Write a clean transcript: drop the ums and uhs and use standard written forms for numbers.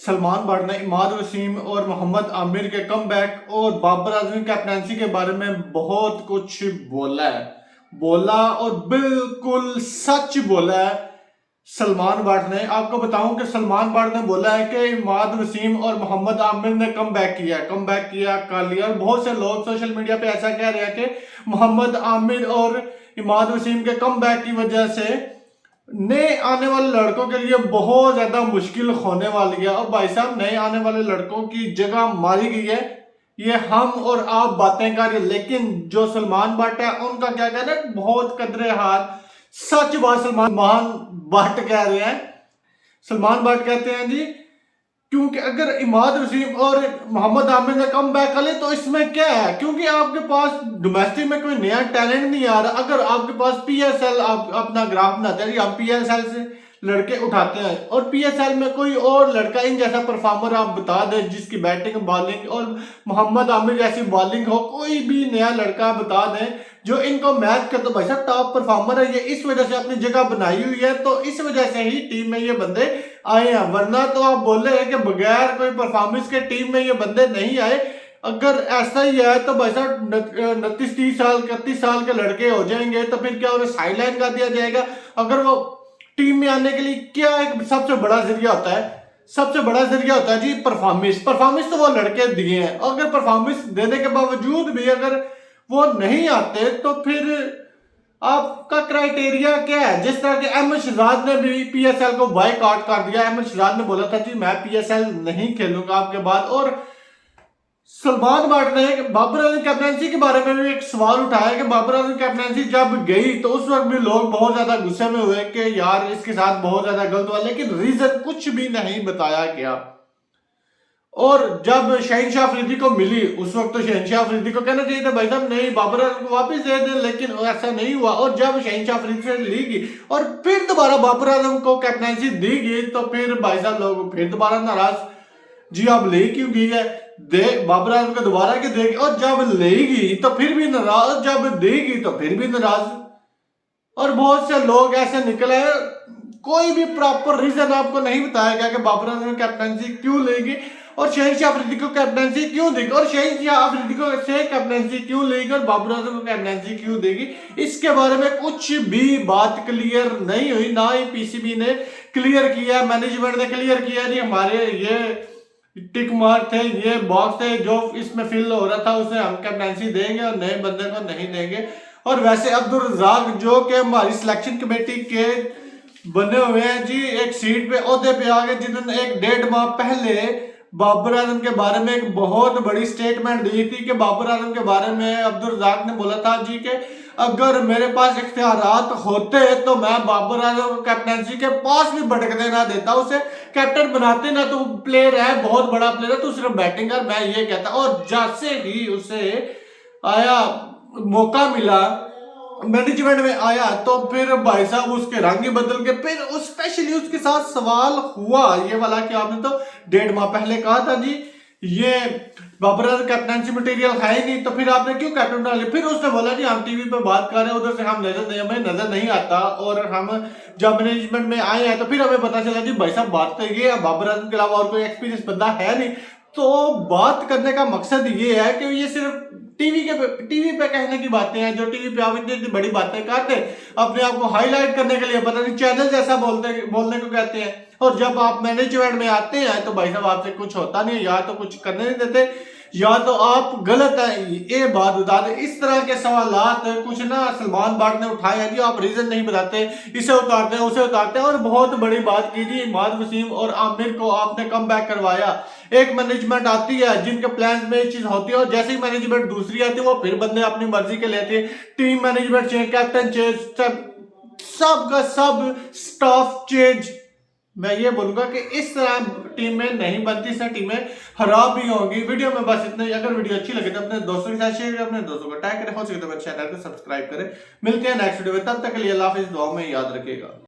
सलमान भट्ट ने इमाद वसीम और मोहम्मद आमिर के कमबैक और बाबर आजमी कैप्टनसी के बारे में बहुत कुछ बोला और बिल्कुल सच बोला है सलमान भट्ट ने। आपको बताऊं कि सलमान भट्ट ने बोला है कि इमाद वसीम और मोहम्मद आमिर ने कमबैक किया कर लिया। और बहुत से लोग सोशल मीडिया पे ऐसा कह रहे हैं कि मोहम्मद आमिर और इमाद वसीम के कमबैक की वजह से नए आने वाले लड़कों के लिए बहुत ज्यादा मुश्किल होने वाली है। और भाई साहब, नए आने वाले लड़कों की जगह मारी गई है, ये हम और आप बातें कर रहे, लेकिन जो सलमान भट्ट है उनका क्या कहना है, बहुत कदरे हाथ सच बात सलमान भट्ट कह रहे हैं। सलमान भट्ट कहते हैं जी, क्योंकि अगर इमाद वसीम और मोहम्मद आमिर ने कम बैक कर ले तो इसमें क्या है, क्योंकि आपके पास डोमेस्टिक में कोई नया टैलेंट नहीं आ रहा। अगर आपके पास पीएसएल, आप अपना ग्राफ बनाते हैं, हम पीएसएल से लड़के उठाते हैं और पीएसएल में कोई और लड़का इन जैसा परफॉर्मर आप बता दें जिसकी बैटिंग बॉलिंग और मोहम्मद आमिर जैसी बॉलिंग हो, कोई भी नया लड़का बता दें जो इनको मैच कर, तो भाई साहब टॉप परफॉर्मर है ये, इस वजह से अपनी जगह बनाई हुई है, तो इस वजह से ही टीम में ये बंदे आए हैं। वरना तो आप बोल रहे हैं कि बगैर कोई परफॉर्मेंस के टीम में ये बंदे नहीं आए। अगर ऐसा ही है तो भाई साहब 29-30 साल 31 साल के लड़के हो जाएंगे तो फिर क्या उन्हें साइडलाइन कर दिया जाएगा। अगर वो टीम में आने के लिए क्या एक सबसे बड़ा जरिया होता है, सबसे बड़ा जरिया होता है जी परफॉर्मेंस तो वो लड़के दिए हैं। अगर परफॉर्मेंस देने के बावजूद भी अगर वो नहीं आते तो फिर आपका क्राइटेरिया क्या है। जिस तरह के अहमद शहजाद ने भी पीएसएल को बायकॉट कर दिया। अहमद शहजाद ने बोला था जी मैं पीएसएल नहीं खेलूंगा आपके बाद। और सलमान भट्ट ने बाबर आजम कैप्टनसी के बारे में भी एक सवाल उठाया कि बाबर आजम कैप्टनसी जब गई तो उस वक्त भी लोग बहुत ज्यादा गुस्से में हुए कि यार इसके साथ बहुत ज्यादा गलत हुआ, लेकिन रीजन कुछ भी नहीं बताया गया। और जब शहनशाह अफरीदी को मिली उस वक्त तो शहनशाह अफरीदी को कहना चाहिए था भाई साहब नहीं बाबर आजम को वापस दे दें, लेकिन ऐसा नहीं हुआ। और जब शहनशाह अफरीदी से ली गई और फिर दोबारा बाबर आजम को कैप्टनसी दी गई तो फिर भाई साहब लोग फिर दोबारा नाराज, जी आप ले क्यों गई है, दे बाबर आजम को दोबारा के देगी। और जब लेगी तो फिर भी नाराज, जब देगी तो फिर भी नाराज। और बहुत से लोग ऐसे निकले, कोई भी प्रॉपर रीजन आपको नहीं बताया गया कि बाबर आजम कैप्टनसी क्यों लेगी और शहनशाह अफरीदी को कैप्टनसी क्यों देगी और शहनशाह अफरीदी को से कैप्टनसी क्यों लेगी और बाबर आजम को कैप्टनसी क्यों देगी। इसके बारे में कुछ भी बात क्लियर नहीं हुई, ना ही पीसीबी ने क्लियर किया, मैनेजमेंट ने क्लियर किया जी हमारे ये टिक मार्क थे, ये बॉक्स थे जो इसमें फिल हो रहा था उसे हम कैप्टनसी देंगे और नए बंदे को नहीं देंगे। और वैसे अब्दुल रज़ाक जो कि हमारी सिलेक्शन कमेटी के बने हुए हैं जी, एक सीट पे ओहदे पे आ गए, जिन्होंने 1-1.5 माह पहले बाबर आजम के बारे में एक बहुत बड़ी स्टेटमेंट दी थी कि बाबर आजम के बारे में अब्दुल रज़ाक ने बोला था जी कि अगर मेरे पास इख्तियारात होते तो मैं बाबर आजम को कैप्टनसी के पास भी भटकने ना देता, उसे कैप्टन बनाते ना, तो प्लेयर है बहुत बड़ा प्लेयर है, तो सिर्फ बैटिंग कर, मैं ये कहता। और जैसे ही उसे आया मौका मिला मैनेजमेंट में आया तो फिर भाई साहब उसके रंग ही बदल के, फिर स्पेशली उसके साथ सवाल हुआ ये वाला कि आपने तो 1.5 माह पहले कहा था जी ये बाबर आजम कैप्टनसी मटेरियल है ही नहीं, तो फिर आपने क्यों कैप्टन बना लिया। फिर उसने बोला जी हम टीवी पे बात कर रहे हैं, उधर से हम हमें नजर नहीं आता और हम जब मैनेजमेंट में आए हैं तो फिर हमें पता चला जी भाई साहब बात तो ये बाबर आजम के अलावा और कोई एक्सपीरियंस बंदा है नहीं। तो बात करने का मकसद ये है कि ये सिर्फ टीवी पे कहने की बातें हैं, जो टीवी पे आप इतनी बड़ी बातें करते अपने आप को हाईलाइट करने के लिए, पता नहीं चैनल जैसा बोलने को कहते हैं। और जब आप मैनेजमेंट में आते हैं तो भाई साहब आपसे कुछ होता नहीं, या तो कुछ करने नहीं देते या तो आप गलत है, ये बात बता दें। इस तरह के सवालात कुछ ना सलमान भट्ट ने उठाए हैं जी, आप रीजन नहीं बताते, इसे उतारते हैं उसे उतारते हैं। और बहुत बड़ी बात की जी इमाद वसीम और आमिर को आपने कम बैक करवाया। एक मैनेजमेंट आती है जिनके प्लान में ये चीज होती है और जैसे ही मैनेजमेंट दूसरी आती है वो फिर बंदे अपनी मर्जी के लेते हैं, team management change, captain change, सब का सब स्टाफ चेंज। मैं ये बोलूंगा कि इस तरह टीम में नहीं बनती, इससे टीमें खराब भी होंगी। वीडियो में बस इतना ही। अगर वीडियो अच्छी लगे तो अपने दोस्तों के साथ शेयर करें, अपने दोस्तों को टैग करें, हो सके तो मेरे चैनल को सब्सक्राइब करें। मिलते हैं नेक्स्ट वीडियो में, तब तक के लिए अल्लाह हाफिज़, दुआ में याद रखिएगा।